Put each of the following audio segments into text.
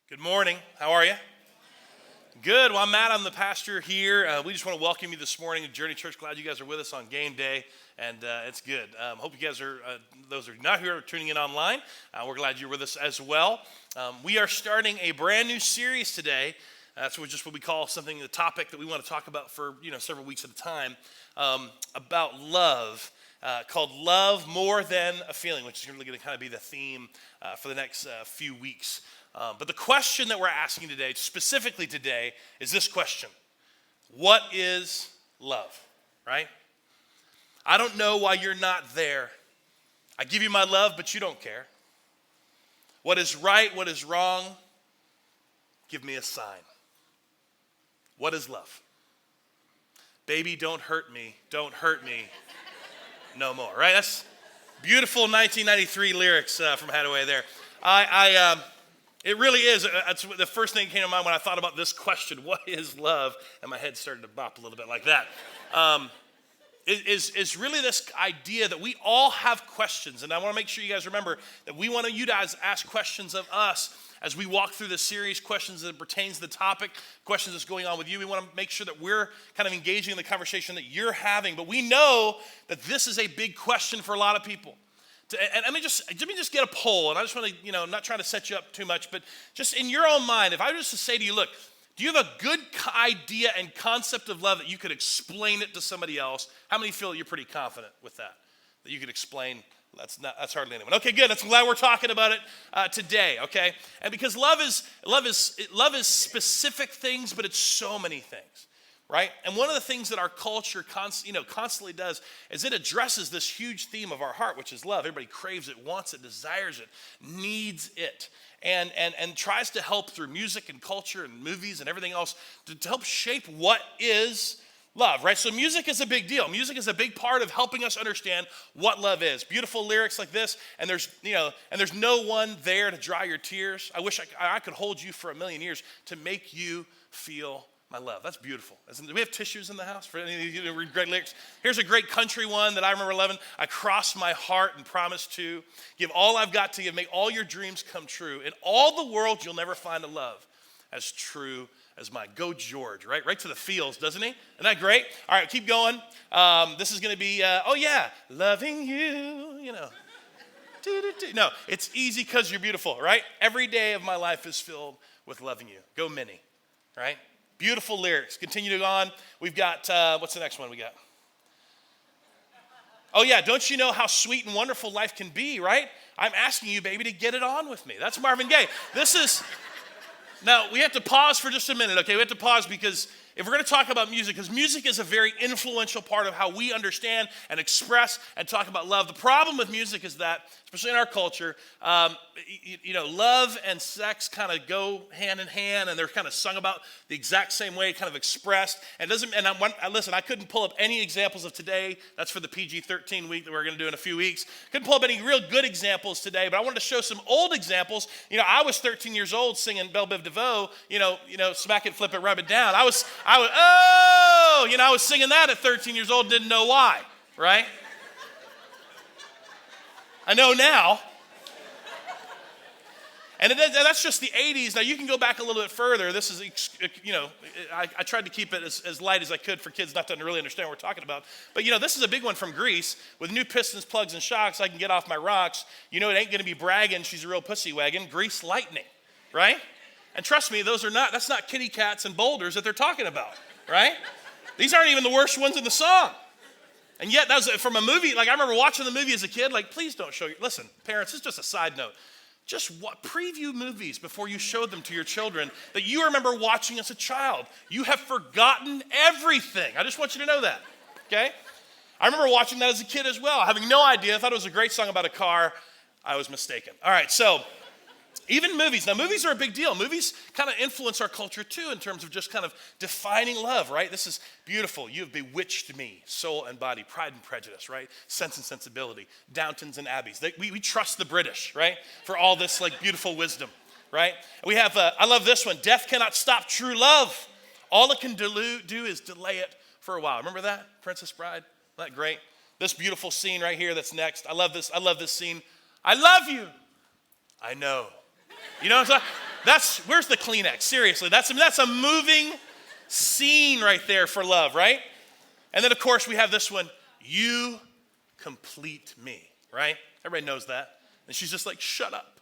Good morning. How are you? Good. Well, I'm Matt. I'm the pastor here. We just want to welcome you this morning to Journey Church. Glad you guys are with us on game day, and it's good. Hope you guys are, those who are not here, are tuning in online. We're glad you're with us as well. We are starting a brand new series today. That's just what we call something, the topic that we want to talk about for several weeks at a time, about love. Called Love More Than a Feeling, which is really going to kind of be the theme for the next few weeks. But the question that we're asking today, specifically today, is this question. What is love, right? I don't know why you're not there. I give you my love, but you don't care. What is right, what is wrong? Give me a sign. What is love? Baby, don't hurt me no more, right? That's beautiful 1993 lyrics from Hadaway there. It really is. That's the first thing that came to mind when I thought about this question, what is love? And my head started to bop a little bit like that. Is really this idea that we all have questions. And I want to make sure you guys remember that we want you guys ask questions of us as we walk through this series, questions that pertains to the topic, questions that's going on with you. We want to make sure that we're kind of engaging in the conversation that you're having. But we know that this is a big question for a lot of people. And let me just get a poll, and I just want to, I'm not trying to set you up too much, but just in your own mind, if I was to say to you, look, do you have a good idea and concept of love that you could explain it to somebody else? How many feel you're pretty confident with that you could explain? That's hardly anyone. Okay, good. I'm glad we're talking about it today. Okay, and because love is specific things, but it's so many things. Right? And one of the things that our culture constantly does is it addresses this huge theme of our heart, which is love. Everybody craves it, wants it, desires it, needs it, and tries to help through music and culture and movies and everything else to help shape what is love, right? So music is a big deal. Music is a big part of helping us understand what love is. Beautiful lyrics like this, and there's no one there to dry your tears. I wish I could hold you for a million years to make you feel my love. That's beautiful. Do we have tissues in the house for any of you to read great lyrics? Here's a great country one that I remember loving. I crossed my heart and promised to give all I've got to give, make all your dreams come true. In all the world, you'll never find a love as true as mine. Go George, right? Right to the feels, doesn't he? Isn't that great? All right, keep going. This is going to be, loving you, No, it's easy because you're beautiful, right? Every day of my life is filled with loving you. Go Minnie, right? Beautiful lyrics. Continue to go on. We've got, what's the next one we got? Oh yeah, don't you know how sweet and wonderful life can be, right? I'm asking you, baby, to get it on with me. That's Marvin Gaye. Now we have to pause for just a minute, okay? We have to pause because if we're going to talk about music, because music is a very influential part of how we understand and express and talk about love. The problem with music is that, especially in our culture, love and sex kind of go hand in hand, and they're kind of sung about the exact same way, kind of expressed. And listen, I couldn't pull up any examples of today. That's for the PG-13 week that we're going to do in a few weeks. Couldn't pull up any real good examples today, but I wanted to show some old examples. I was 13 years old singing Belle Biv DeVoe, smack it, flip it, rub it down. I was singing that at 13 years old, didn't know why, right? I know now. And that's just the 80s. Now, you can go back a little bit further. This is, I tried to keep it as light as I could for kids not to really understand what we're talking about. But, this is a big one from Greece. With new pistons, plugs, and shocks, I can get off my rocks. It ain't going to be bragging. She's a real pussy wagon. Grease lightning, right? And trust me, that's not kitty cats and boulders that they're talking about, right? These aren't even the worst ones in the song. And yet, that was from a movie. Like, I remember watching the movie as a kid. Like, please don't listen, parents, it's just a side note. Just preview movies before you show them to your children that you remember watching as a child. You have forgotten everything. I just want you to know that, okay? I remember watching that as a kid as well, having no idea. I thought it was a great song about a car. I was mistaken. All right, so even movies. Now, movies are a big deal. Movies kind of influence our culture, too, in terms of just kind of defining love, right? This is beautiful. You have bewitched me, soul and body, Pride and Prejudice, right? Sense and Sensibility, Downtons and Abbeys. We trust the British, right, for all this, beautiful wisdom, right? We have, I love this one, Death Cannot Stop True Love. All it can do is delay it for a while. Remember that? Princess Bride? Isn't that great? This beautiful scene right here that's next. I love this scene. I love you. I know. You know what I'm saying? Where's the Kleenex? Seriously, that's a moving scene right there for love, right? And then, of course, we have this one, you complete me, right? Everybody knows that. And she's just like, shut up.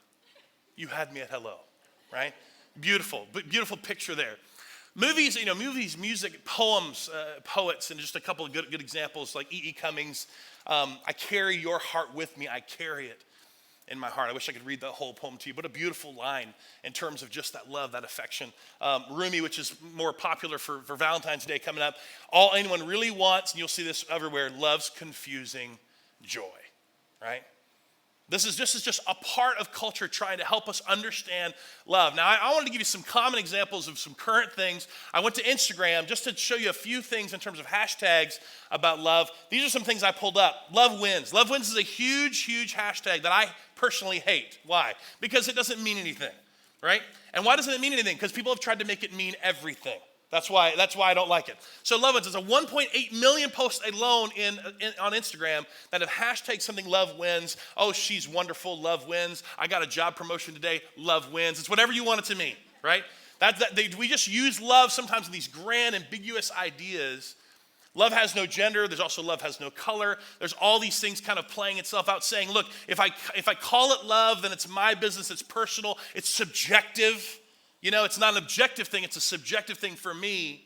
You had me at hello, right? Beautiful, but beautiful picture there. Movies, music, poems, poets, and just a couple of good examples like E.E. Cummings. I carry your heart with me. I carry it in my heart. I wish I could read the whole poem to you. What a beautiful line in terms of just that love, that affection. Rumi, which is more popular for Valentine's Day coming up. All anyone really wants, and you'll see this everywhere, love's confusing joy, right? This is just a part of culture trying to help us understand love. Now, I wanted to give you some common examples of some current things. I went to Instagram just to show you a few things in terms of hashtags about love. These are some things I pulled up. Love wins. Love wins is a huge, huge hashtag that I personally hate. Why? Because it doesn't mean anything, right? And why doesn't it mean anything? Because people have tried to make it mean everything. That's why I don't like it. So love wins. It's a 1.8 million posts alone on Instagram that have hashtagged something love wins. Oh, she's wonderful, love wins. I got a job promotion today, love wins. It's whatever you want it to mean, right? We just use love sometimes in these grand, ambiguous ideas. Love has no gender. There's also love has no color. There's all these things kind of playing itself out saying, look, if I call it love, then it's my business, it's personal, it's subjective. It's not an objective thing, it's a subjective thing for me.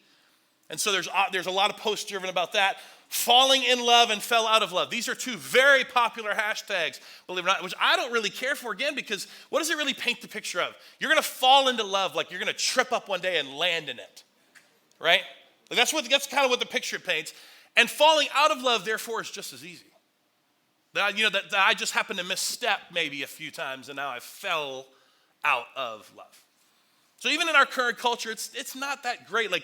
And so there's a lot of posts driven about that. Falling in love and fell out of love. These are two very popular hashtags, believe it or not, which I don't really care for, again, because what does it really paint the picture of? You're going to fall into love like you're going to trip up one day and land in it, right? That's kind of what the picture paints. And falling out of love, therefore, is just as easy. That I just happened to misstep maybe a few times, and now I fell out of love. So even in our current culture, it's not that great. Like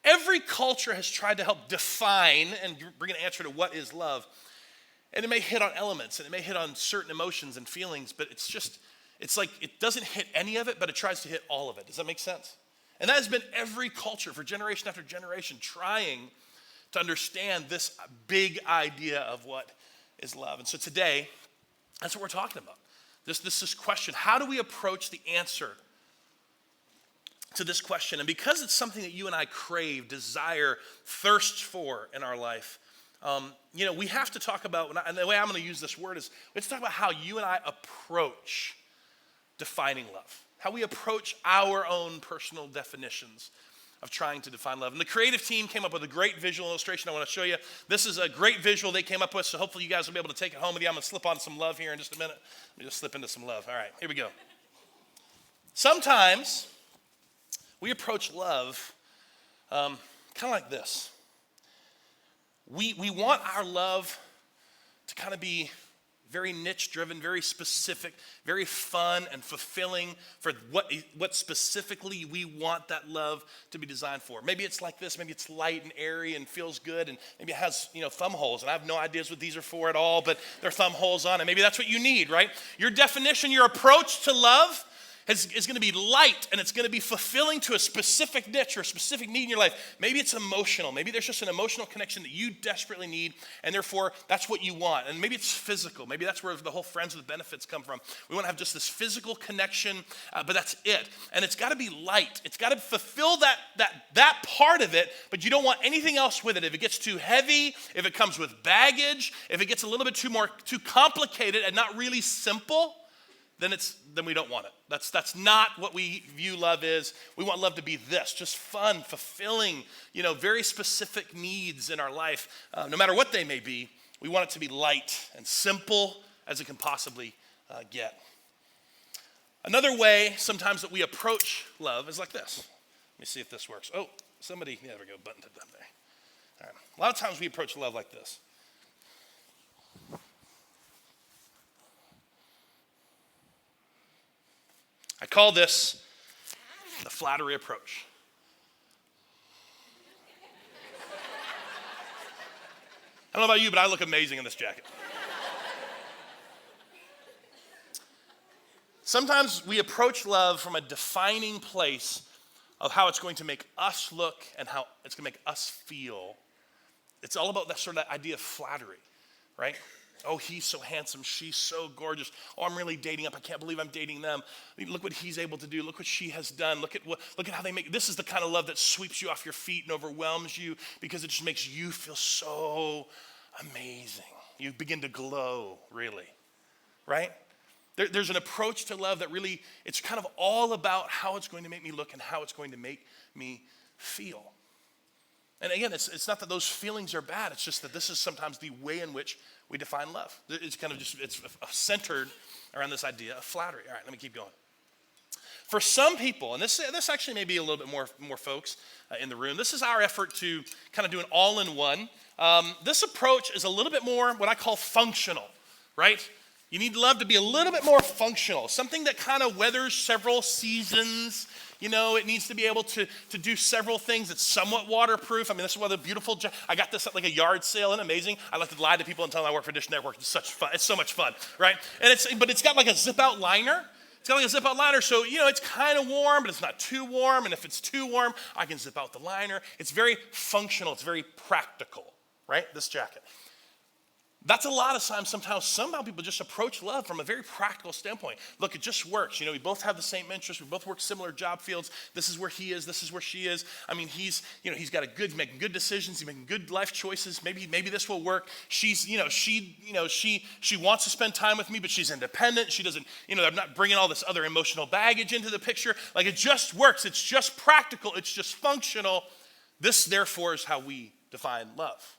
every culture has tried to help define and bring an answer to what is love. And it may hit on elements and it may hit on certain emotions and feelings, but it's like it doesn't hit any of it, but it tries to hit all of it. Does that make sense? And that has been every culture for generation after generation trying to understand this big idea of what is love. And so today, that's what we're talking about. This question, how do we approach the answer to this question? And because it's something that you and I crave, desire, thirst for in our life, we have to talk about, and the way I'm going to use this word is, let's talk about how you and I approach defining love, how we approach our own personal definitions of trying to define love. And the creative team came up with a great visual illustration I want to show you. This is a great visual they came up with, so hopefully you guys will be able to take it home with you. I'm going to slip on some love here in just a minute. Let me just slip into some love. All right, here we go. Sometimes we approach love kind of like this. We want our love to kind of be very niche-driven, very specific, very fun and fulfilling for what specifically we want that love to be designed for. Maybe it's like this. Maybe it's light and airy and feels good, and maybe it has thumb holes. And I have no ideas what these are for at all, but there are thumb holes on it. Maybe that's what you need, right? Your definition, your approach to love is going to be light, and it's going to be fulfilling to a specific niche or a specific need in your life. Maybe it's emotional. Maybe there's just an emotional connection that you desperately need, and therefore that's what you want. And maybe it's physical. Maybe that's where the whole friends with benefits come from. We want to have just this physical connection, but that's it. And it's got to be light. It's got to fulfill that part of it, but you don't want anything else with it. If it gets too heavy, if it comes with baggage, if it gets a little bit too complicated and not really simple, then we don't want it. That's not what we view love is. We want love to be this, just fun, fulfilling, very specific needs in our life. No matter what they may be, we want it to be light and simple as it can possibly get. Another way sometimes that we approach love is like this. Let me see if this works. Oh, there we go, button to them there. All right. A lot of times we approach love like this. I call this the flattery approach. I don't know about you, but I look amazing in this jacket. Sometimes we approach love from a defining place of how it's going to make us look and how it's going to make us feel. It's all about that sort of idea of flattery, right? Oh, he's so handsome. She's so gorgeous. Oh, I'm really dating up. I can't believe I'm dating them. I mean, look what he's able to do. Look what she has done. Look at how they make. This is the kind of love that sweeps you off your feet and overwhelms you because it just makes you feel so amazing. You begin to glow, really, right? There's an approach to love that really, it's kind of all about how it's going to make me look and how it's going to make me feel. And again, it's not that those feelings are bad. It's just that this is sometimes the way in which we define love. It's kind of just, it's centered around this idea of flattery. All right, let me keep going. For some people, and this actually may be a little bit more folks in the room, this is our effort to kind of do an all-in-one. This approach is a little bit more what I call functional, right? You need love to be a little bit more functional, something that kind of weathers several seasons. You know, it needs to be able to do several things. It's somewhat waterproof. I mean, this is one of the beautiful, I got this at like a yard sale and amazing. I like to lie to people and tell them I work for Dish Network. It's such fun. It's so much fun, right? But it's got like a zip out liner. It's got like a zip out liner. So, you know, it's kind of warm, but it's not too warm. And if it's too warm, I can zip out the liner. It's very functional. It's very practical, right? This jacket. That's a lot of times, somehow people just approach love from a very practical standpoint. Look, it just works. You know, we both have the same interests. We both work similar job fields. This is where he is. This is where she is. I mean, he's got making good decisions. He's making good life choices. Maybe this will work. She wants to spend time with me, but she's independent. She doesn't, I'm not bringing all this other emotional baggage into the picture. Like, it just works. It's just practical. It's just functional. This, therefore, is how we define love.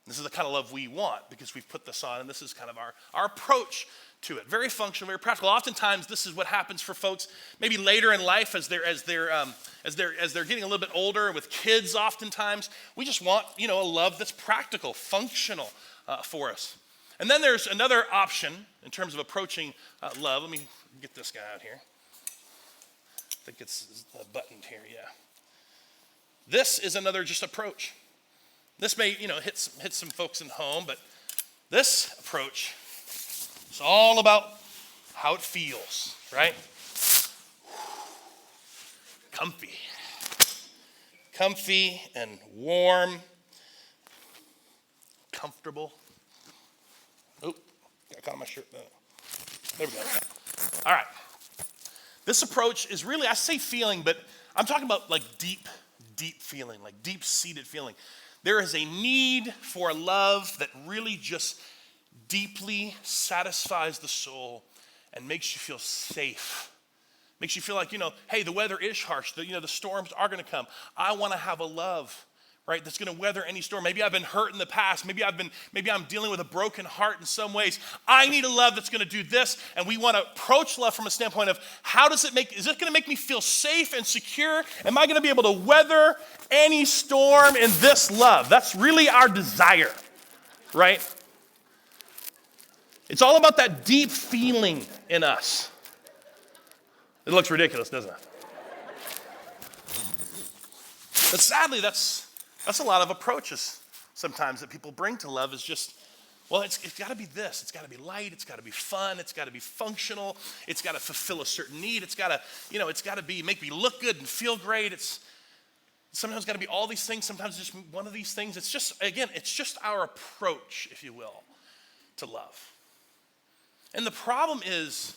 This is the kind of love we want because we've put this on, and this is kind of our approach to it. Very functional, very practical. Oftentimes, this is what happens for folks maybe later in life as they're getting a little bit older with kids. Oftentimes, we just want a love that's practical, functional for us. And then there's another option in terms of approaching love. Let me get this guy out here. I think it's buttoned here. Yeah. This is another just approach. This may, hit some folks in home, but this approach is all about how it feels, right? Comfy and warm, comfortable. Oh, got caught on my shirt. There we go. All right. This approach is really, I say feeling, but I'm talking about like deep feeling, like deep-seated feeling. There is a need for a love that really just deeply satisfies the soul and makes you feel safe. Makes you feel like, hey, the weather is harsh. The storms are going to come. I want to have a love, right, that's going to weather any storm. Maybe I've been hurt in the past. Maybe I'm dealing with a broken heart in some ways. I need a love that's going to do this. And we want to approach love from a standpoint of is it going to make me feel safe and secure? Am I going to be able to weather any storm in this love? That's really our desire, right? It's all about that deep feeling in us. It looks ridiculous, doesn't it? But sadly, that's a lot of approaches sometimes that people bring to love is just, well, it's got to be this. It's got to be light. It's got to be fun. It's got to be functional. It's got to fulfill a certain need. It's got to make me look good and feel great. It's sometimes got to be all these things. Sometimes just one of these things. It's just our approach, if you will, to love. And the problem is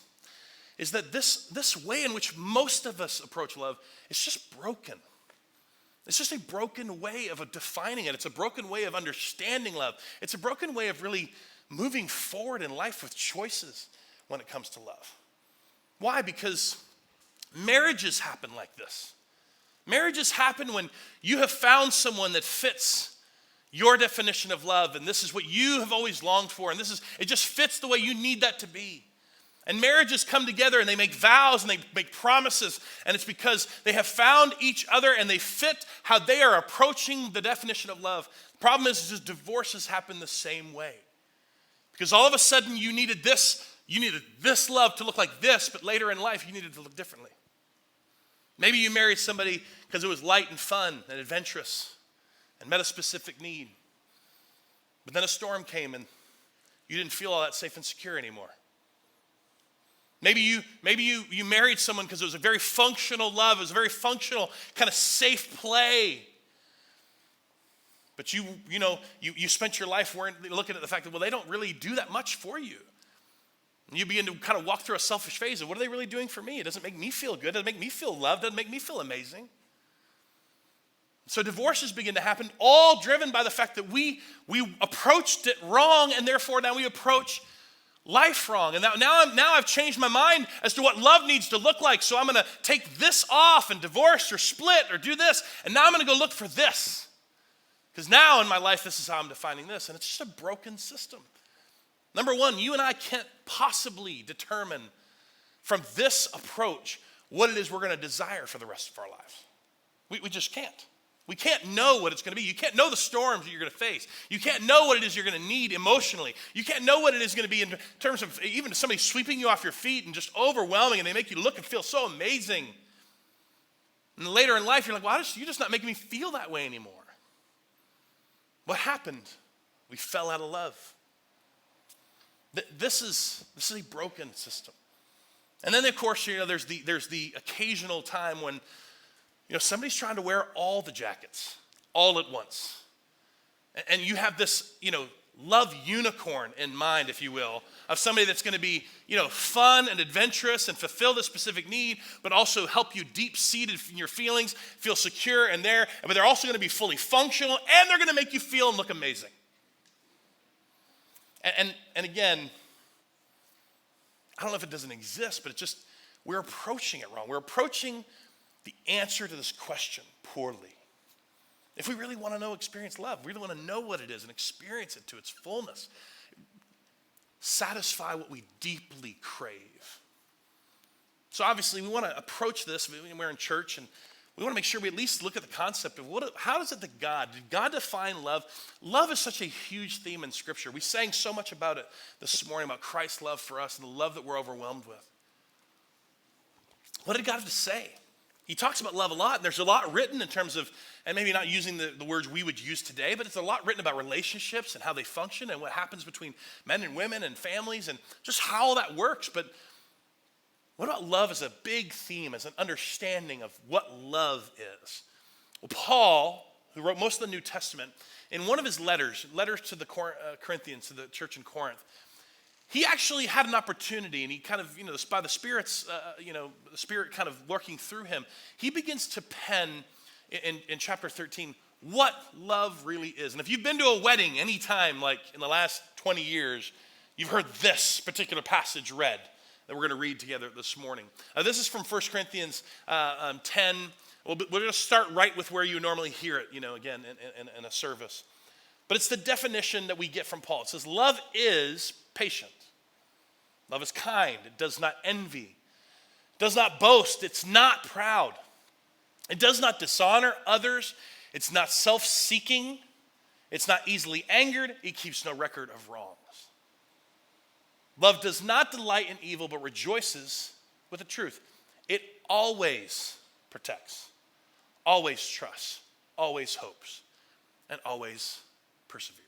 that this way in which most of us approach love is just broken. It's just a broken way of defining it. It's a broken way of understanding love. It's a broken way of really moving forward in life with choices when it comes to love. Why? Because marriages happen like this. Marriages happen when you have found someone that fits your definition of love, and this is what you have always longed for, and it just fits the way you need that to be. And marriages come together and they make vows and they make promises, and it's because they have found each other and they fit how they are approaching the definition of love. The problem is just divorces happen the same way. Because all of a sudden you needed this love to look like this, but later in life you needed it to look differently. Maybe you married somebody because it was light and fun and adventurous and met a specific need. But then a storm came and you didn't feel all that safe and secure anymore. Maybe you married someone because it was a very functional love. It was a very functional kind of safe play. But you spent your life looking at the fact that, well, they don't really do that much for you. And you begin to kind of walk through a selfish phase of, what are they really doing for me? It doesn't make me feel good. It doesn't make me feel loved. It doesn't make me feel amazing. So divorces begin to happen, all driven by the fact that we approached it wrong, and therefore now we approach life wrong. And now I've changed my mind as to what love needs to look like. So I'm going to take this off and divorce or split or do this. And now I'm going to go look for this. Because now in my life, this is how I'm defining this. And it's just a broken system. Number one, you and I can't possibly determine from this approach what it is we're going to desire for the rest of our lives. We just can't. We can't know what it's going to be. You can't know the storms that you're going to face. You can't know what it is you're going to need emotionally. You can't know what it is going to be in terms of even somebody sweeping you off your feet and just overwhelming, and they make you look and feel so amazing. And later in life, you're like, well, you're just not making me feel that way anymore. What happened? We fell out of love. This is a broken system. And then, of course, there's the occasional time when somebody's trying to wear all the jackets all at once. And you have this, love unicorn in mind, if you will, of somebody that's going to be, fun and adventurous and fulfill this specific need, but also help you deep-seated in your feelings, feel secure and there, but they're also going to be fully functional, and they're going to make you feel and look amazing. And again, I don't know if it doesn't exist, but we're approaching it wrong. We're approaching the answer to this question poorly. If we really want to experience love, we really want to know what it is and experience it to its fullness, satisfy what we deeply crave. So obviously we want to approach this, we're in church, and we want to make sure we at least look at the concept of how is it that did God define love? Love is such a huge theme in Scripture. We sang so much about it this morning, about Christ's love for us and the love that we're overwhelmed with. What did God have to say? He talks about love a lot, and there's a lot written in terms of, and maybe not using the words we would use today, but it's a lot written about relationships and how they function and what happens between men and women and families and just how that works. But what about love as a big theme, as an understanding of what love is? Well, Paul, who wrote most of the New Testament, in one of his letters to the Corinthians, to the church in Corinth, he actually had an opportunity, and he kind of, by the Spirit's, the Spirit kind of working through him, he begins to pen in chapter 13 what love really is. And if you've been to a wedding any time, like in the last 20 years, you've heard this particular passage read that we're going to read together this morning. This is from 1 Corinthians 10. We're going to start right with where you normally hear it, again, in a service. But it's the definition that we get from Paul. It says, love is patient. Love is kind. It does not envy. It does not boast. It's not proud. It does not dishonor others. It's not self-seeking. It's not easily angered. It keeps no record of wrongs. Love does not delight in evil, but rejoices with the truth. It always protects, always trusts, always hopes, and always perseveres.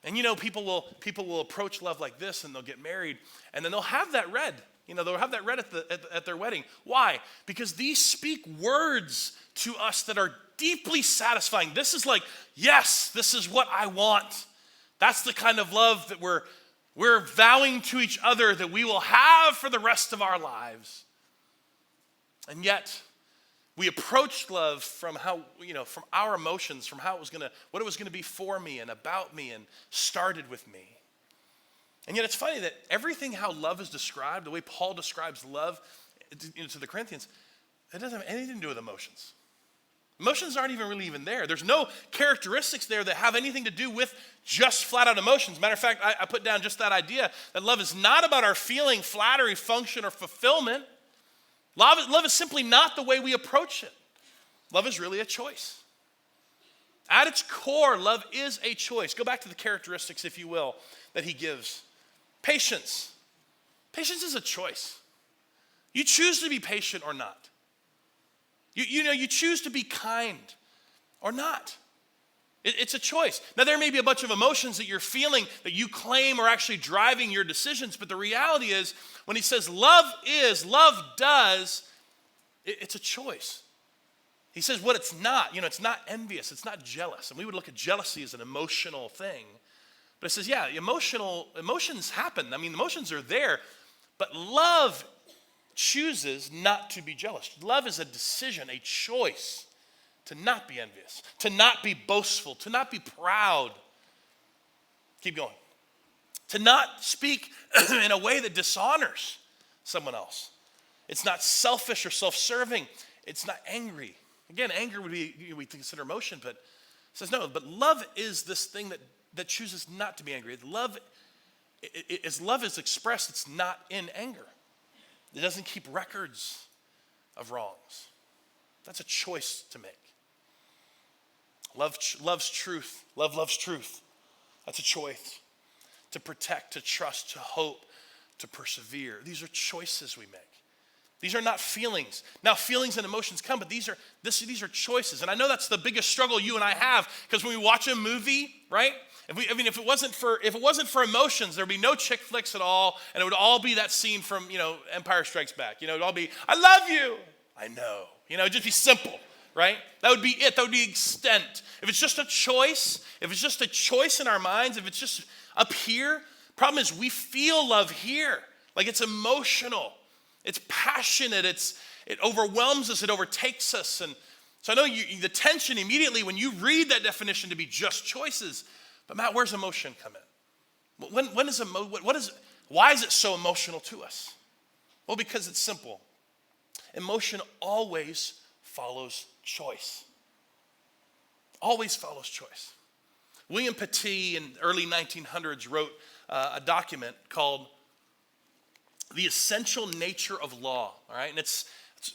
And people will approach love like this, and they'll get married, and then they'll have that read. They'll have that read at their wedding. Why? Because these speak words to us that are deeply satisfying. This is like, yes, this is what I want. That's the kind of love that we're vowing to each other that we will have for the rest of our lives. And yet, we approached love from from our emotions, from what it was gonna be for me and about me, and started with me. And yet it's funny that everything how love is described, the way Paul describes love to the Corinthians, it doesn't have anything to do with emotions. Emotions aren't even there. There's no characteristics there that have anything to do with just flat out emotions. Matter of fact, I put down just that idea that love is not about our feeling, flattery, function, or fulfillment. Love is simply not the way we approach it. Love is really a choice. At its core, love is a choice. Go back to the characteristics, if you will, that he gives. Patience. Patience is a choice. You choose to be patient or not. You choose to be kind or not. It's a choice. Now, there may be a bunch of emotions that you're feeling that you claim are actually driving your decisions, but the reality is, when he says love does, it's a choice. He says what it's not. It's not envious. It's not jealous. And we would look at jealousy as an emotional thing. But it says, yeah, emotions happen. I mean, emotions are there. But love chooses not to be jealous. Love is a decision, a choice to not be envious, to not be boastful, to not be proud. Keep going. To not speak in a way that dishonors someone else. It's not selfish or self-serving. It's not angry. Again, anger would be, we consider emotion, but it says no. But love is this thing that chooses not to be angry. Love is expressed, it's not in anger. It doesn't keep records of wrongs. That's a choice to make. Love loves truth. Love loves truth. That's a choice. To protect, to trust, to hope, to persevere. These are choices we make. These are not feelings. Now, feelings and emotions come, but these are choices. And I know that's the biggest struggle you and I have, because when we watch a movie, right? If it wasn't for emotions, there'd be no chick flicks at all, and it would all be that scene from, Empire Strikes Back. It'd all be, I love you. I know. It'd just be simple, right? That would be it. That would be the extent. If it's just a choice, in our minds, if it's just up here, problem is we feel love here. Like it's emotional. It's passionate. It overwhelms us. It overtakes us. And so I know the tension immediately when you read that definition to be just choices. But Matt, where's emotion come in? Why is it so emotional to us? Well, because it's simple. Emotion always follows choice. Always follows choice. William Petit in the early 1900s wrote a document called The Essential Nature of Law, all right? And it's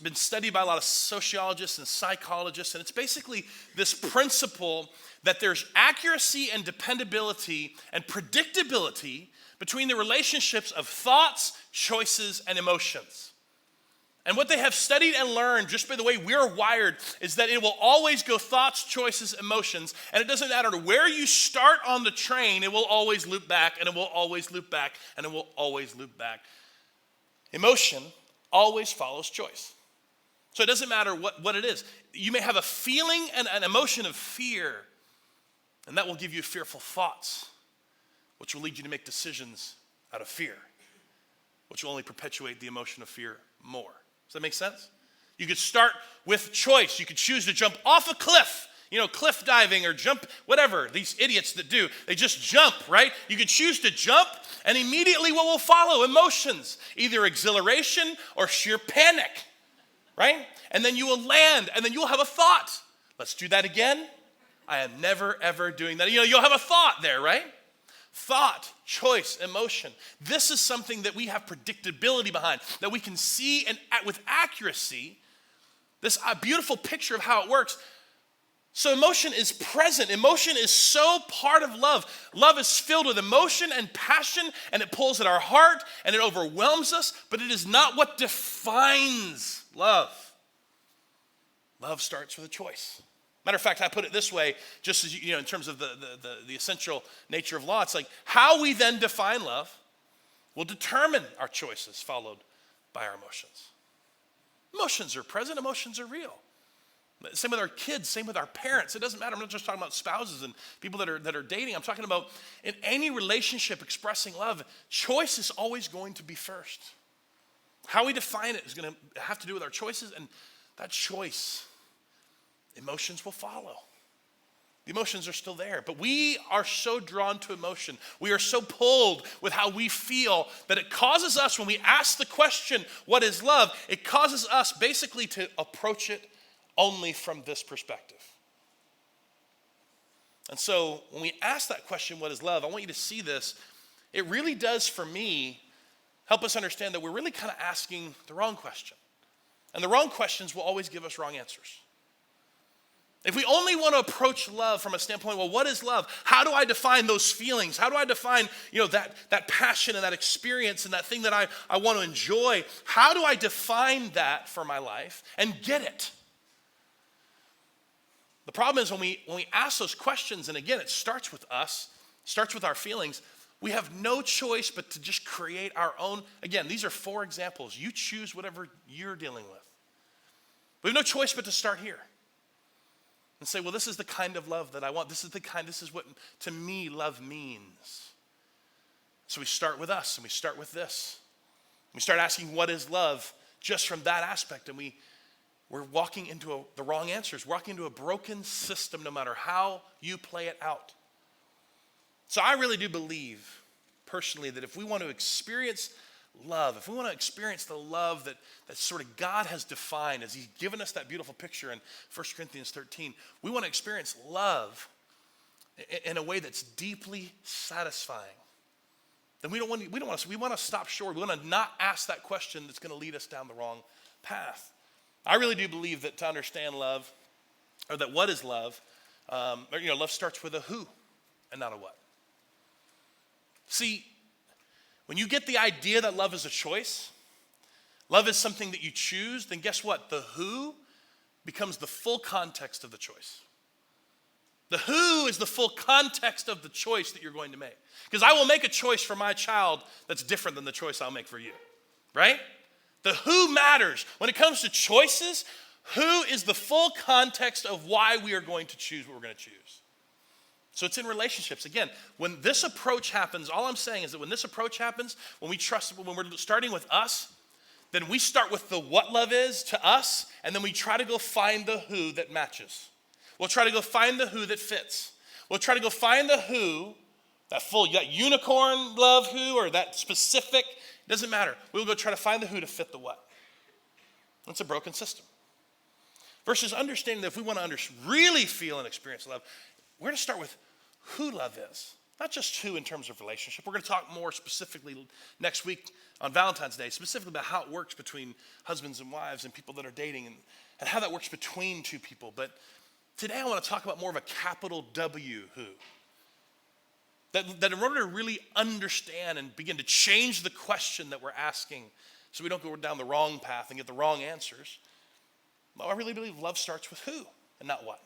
been studied by a lot of sociologists and psychologists, and it's basically this principle that there's accuracy and dependability and predictability between the relationships of thoughts, choices, and emotions. And what they have studied and learned, just by the way we're wired, is that it will always go thoughts, choices, emotions, and it doesn't matter where you start on the train, it will always loop back, and it will always loop back, and it will always loop back. Emotion always follows choice. So it doesn't matter what it is. You may have a feeling and an emotion of fear, and that will give you fearful thoughts, which will lead you to make decisions out of fear, which will only perpetuate the emotion of fear more. Does that make sense? You could start with choice. You could choose to jump off a cliff, cliff diving or jump, whatever these idiots that do. They just jump, right? You could choose to jump, and immediately what will follow? Emotions, either exhilaration or sheer panic, right? And then you will land, and then you'll have a thought. Let's do that again. I am never, ever doing that. You'll have a thought there, right? Thought, choice, emotion. This is something that we have predictability behind, that we can see and with accuracy, this beautiful picture of how it works. So emotion is present. Emotion is so part of love. Love is filled with emotion and passion, and it pulls at our heart, and it overwhelms us, but it is not what defines love. Love starts with a choice. Matter of fact, I put it this way, just as in terms of the essential nature of law, it's like how we then define love will determine our choices followed by our emotions. Emotions are present, emotions are real. Same with our kids, same with our parents. It doesn't matter. I'm not just talking about spouses and people that are dating. I'm talking about in any relationship expressing love, choice is always going to be first. How we define it is going to have to do with our choices, and that choice, emotions will follow. The emotions are still there, but we are so drawn to emotion. We are so pulled with how we feel that it causes us, when we ask the question, what is love? It causes us basically to approach it only from this perspective. And so when we ask that question, what is love? I want you to see this. It really does, for me, help us understand that we're really kind of asking the wrong question. And the wrong questions will always give us wrong answers. If we only want to approach love from a standpoint, well, what is love? How do I define those feelings? How do I define, that passion and that experience and that thing that I want to enjoy? How do I define that for my life and get it? The problem is when we ask those questions, and again, it starts with us, starts with our feelings, we have no choice but to just create our own. Again, these are 4 examples. You choose whatever you're dealing with. We have no choice but to start here. and say, well, this is the kind of love that I want. This is what to me love means. So we start with us and we start with this. We start asking what is love just from that aspect, and we're walking into the wrong answers, walking into a broken system no matter how you play it out. So I really do believe personally that if we want to experience love, if we want to experience the love that sort of God has defined as he's given us that beautiful picture in 1 Corinthians 13, we want to experience love in a way that's deeply satisfying. Then we want to stop short. We want to not ask that question that's going to lead us down the wrong path. I really do believe that to understand love, or that what is love, love starts with a who and not a what. See, when you get the idea that love is a choice, love is something that you choose, then guess what? The who becomes the full context of the choice. The who is the full context of the choice that you're going to make. Because I will make a choice for my child that's different than the choice I'll make for you, right? The who matters. When it comes to choices, who is the full context of why we are going to choose what we're going to choose. So it's in relationships. Again, when this approach happens, all I'm saying is that when this approach happens, when we're starting with us, then we start with the what love is to us, and then we try to go find the who that matches. We'll try to go find the who that fits. We'll try to go find the who, that unicorn love who, or that specific, doesn't matter. We'll go try to find the who to fit the what. It's a broken system. Versus understanding that if we want to really feel and experience love, we're going to start with who love is. Not just who in terms of relationship. We're going to talk more specifically next week on Valentine's Day, specifically about how it works between husbands and wives and people that are dating, and how that works between two people. But today I want to talk about more of a capital W who. That in order to really understand and begin to change the question that we're asking so we don't go down the wrong path and get the wrong answers, I really believe love starts with who and not what.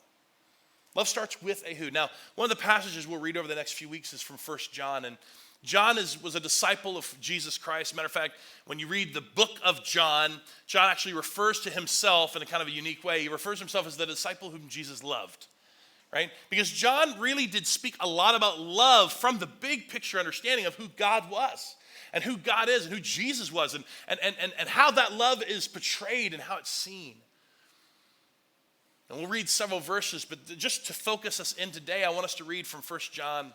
Love starts with a who. Now, one of the passages we'll read over the next few weeks is from 1 John. And John was a disciple of Jesus Christ. Matter of fact, when you read the book of John, John actually refers to himself in a kind of a unique way. He refers to himself as the disciple whom Jesus loved, right? Because John really did speak a lot about love from the big picture understanding of who God was and who God is and who Jesus was and how that love is portrayed and how it's seen. And we'll read several verses, but just to focus us in today, I want us to read from 1 John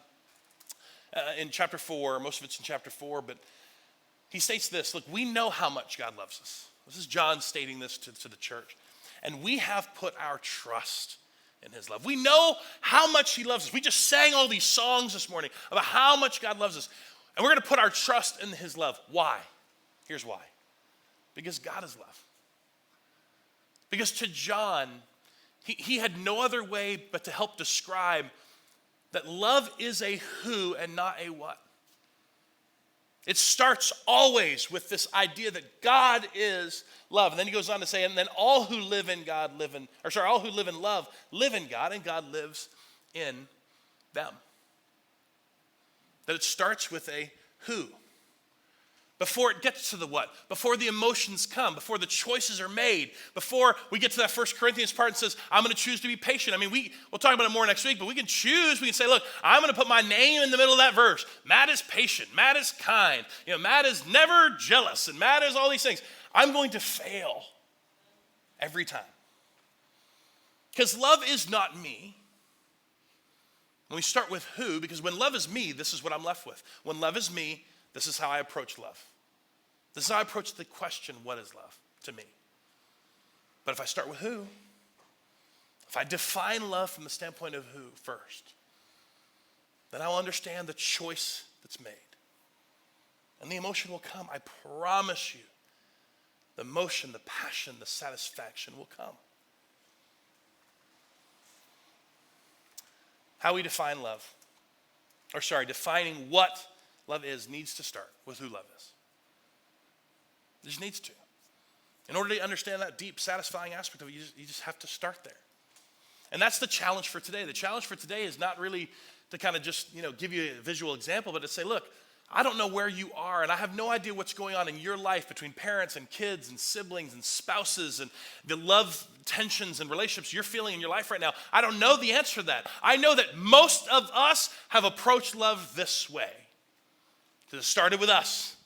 in chapter 4. Most of it's in chapter 4, but he states this. Look, we know how much God loves us. This is John stating this to the church. And we have put our trust in his love. We know how much he loves us. We just sang all these songs this morning about how much God loves us. And we're going to put our trust in his love. Why? Here's why. Because God is love. Because to John, he had no other way but to help describe that love is a who and not a what. It starts always with this idea that God is love. And then he goes on to say, and then all who live in God all who live in love live in God, and God lives in them. That it starts with a who. Before it gets to the what, before the emotions come, before the choices are made, before we get to that 1 Corinthians part and says, I'm going to choose to be patient. I mean, we'll talk about it more next week, but we can choose. We can say, look, I'm going to put my name in the middle of that verse. Matt is patient. Matt is kind. Matt is never jealous, and Matt is all these things. I'm going to fail every time. Because love is not me. When we start with who, because when love is me, this is what I'm left with. When love is me, this is how I approach love. This is how I approach the question, what is love to me? But if I start with who, if I define love from the standpoint of who first, then I'll understand the choice that's made. And the emotion will come. I promise you. The emotion, the passion, the satisfaction will come. How we define love, defining what love is needs to start with who love is. It just needs to. In order to understand that deep, satisfying aspect of it, you just have to start there. And that's the challenge for today. The challenge for today is not really to kind of just, give you a visual example, but to say, look, I don't know where you are, and I have no idea what's going on in your life between parents and kids and siblings and spouses and the love tensions and relationships you're feeling in your life right now. I don't know the answer to that. I know that most of us have approached love this way. It started with us.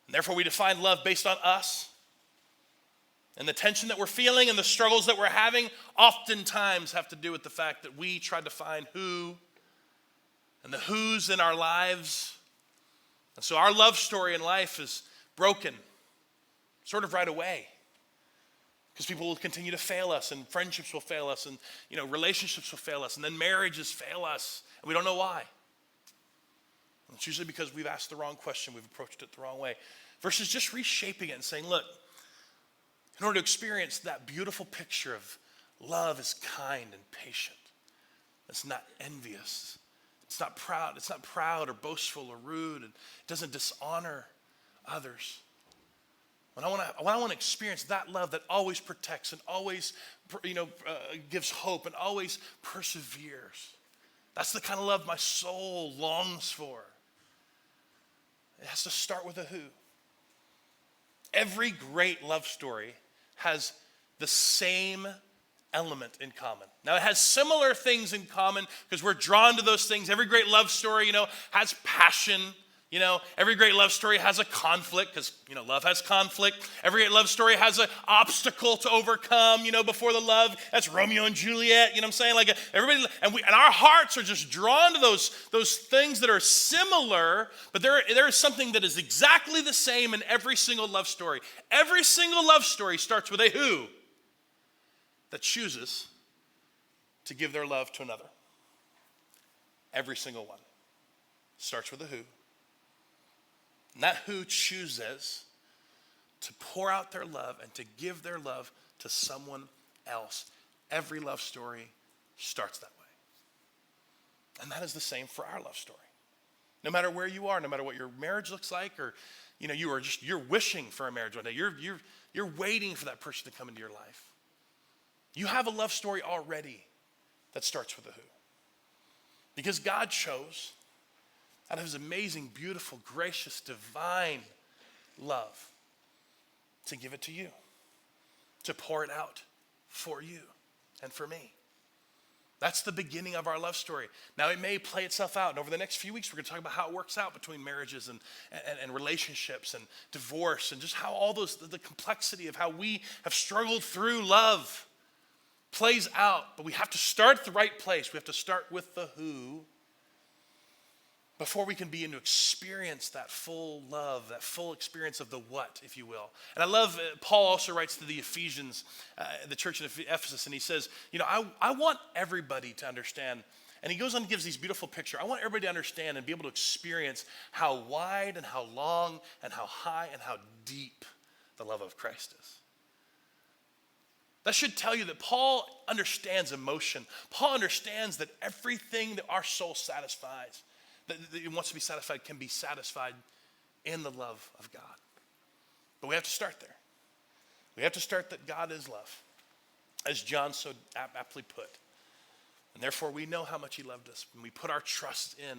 And therefore, we define love based on us. And the tension that we're feeling and the struggles that we're having oftentimes have to do with the fact that we tried to find who and the who's in our lives. And so our love story in life is broken sort of right away. Because people will continue to fail us, and friendships will fail us, and relationships will fail us, and then marriages fail us, and we don't know why. And it's usually because we've asked the wrong question, we've approached it the wrong way, versus just reshaping it and saying, look, in order to experience that beautiful picture of love is kind and patient. It's not envious. It's not proud or boastful or rude. And it doesn't dishonor others. When I want to experience that love that always protects and always, gives hope and always perseveres. That's the kind of love my soul longs for. It has to start with a who. Every great love story has the same element in common. Now, it has similar things in common because we're drawn to those things. Every great love story, has passion. Every great love story has a conflict because, love has conflict. Every great love story has an obstacle to overcome, before the love. That's Romeo and Juliet, you know what I'm saying? Like everybody, and our hearts are just drawn to those things that are similar, but there is something that is exactly the same in every single love story. Every single love story starts with a who that chooses to give their love to another. Every single one starts with a who. And that who chooses to pour out their love and to give their love to someone else. Every love story starts that way. And that is the same for our love story. No matter where you are, no matter what your marriage looks like, or you're wishing for a marriage one day. You're waiting for that person to come into your life. You have a love story already that starts with a who. Because God chose, out of his amazing, beautiful, gracious, divine love, to give it to you, to pour it out for you and for me. That's the beginning of our love story. Now, it may play itself out, and over the next few weeks, we're going to talk about how it works out between marriages and relationships and divorce, and just how all the complexity of how we have struggled through love plays out. But we have to start at the right place. We have to start with the who before we can begin to experience that full love, that full experience of the what, if you will. And I love, Paul also writes to the Ephesians, the church in Ephesus, and he says, I want everybody to understand. And he goes on and gives these beautiful pictures. I want everybody to understand and be able to experience how wide and how long and how high and how deep the love of Christ is. That should tell you that Paul understands emotion. Paul understands that everything that our soul satisfies, that it wants to be satisfied, can be satisfied in the love of God. But we have to start there. We have to start that God is love, as John so aptly put. And therefore, we know how much he loved us when we put our trust in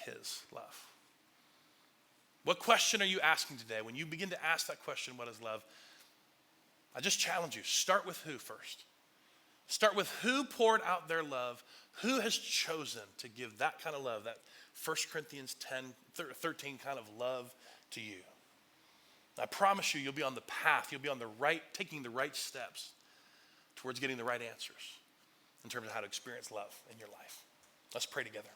his love. What question are you asking today? When you begin to ask that question, what is love? I just challenge you, start with who first. Start with who poured out their love, who has chosen to give that kind of love, that 1 Corinthians 13 kind of love to you. I promise you'll be on the path, you'll be on the right, taking the right steps towards getting the right answers in terms of how to experience love in your life. Let's pray together.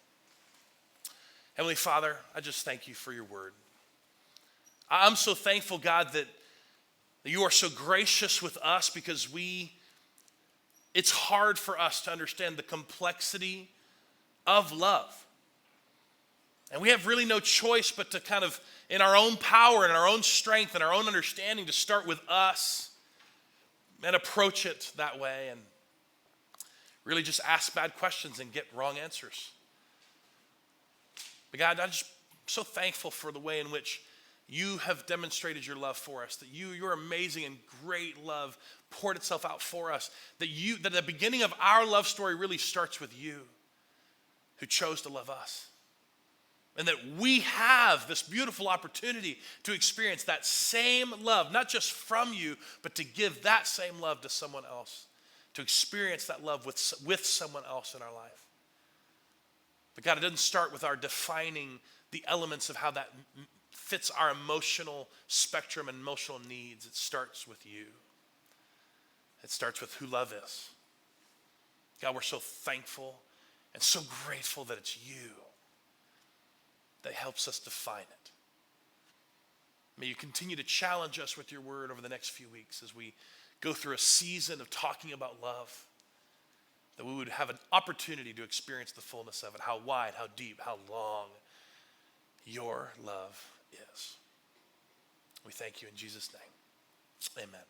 Heavenly Father, I just thank you for your word. I'm so thankful, God, that you are so gracious with us because it's hard for us to understand the complexity of love. And we have really no choice but to kind of, in our own power and our own strength and our own understanding, to start with us and approach it that way and really just ask bad questions and get wrong answers. But God, I'm just so thankful for the way in which you have demonstrated your love for us, that your amazing and great love poured itself out for us, that the beginning of our love story really starts with you, who chose to love us. And that we have this beautiful opportunity to experience that same love, not just from you, but to give that same love to someone else, to experience that love with someone else in our life. But God, it doesn't start with our defining the elements of how that fits our emotional spectrum and emotional needs. It starts with you. It starts with who love is. God, we're so thankful and so grateful that it's you that helps us define it. May you continue to challenge us with your word over the next few weeks as we go through a season of talking about love, that we would have an opportunity to experience the fullness of it, how wide, how deep, how long your love is. We thank you in Jesus' name. Amen.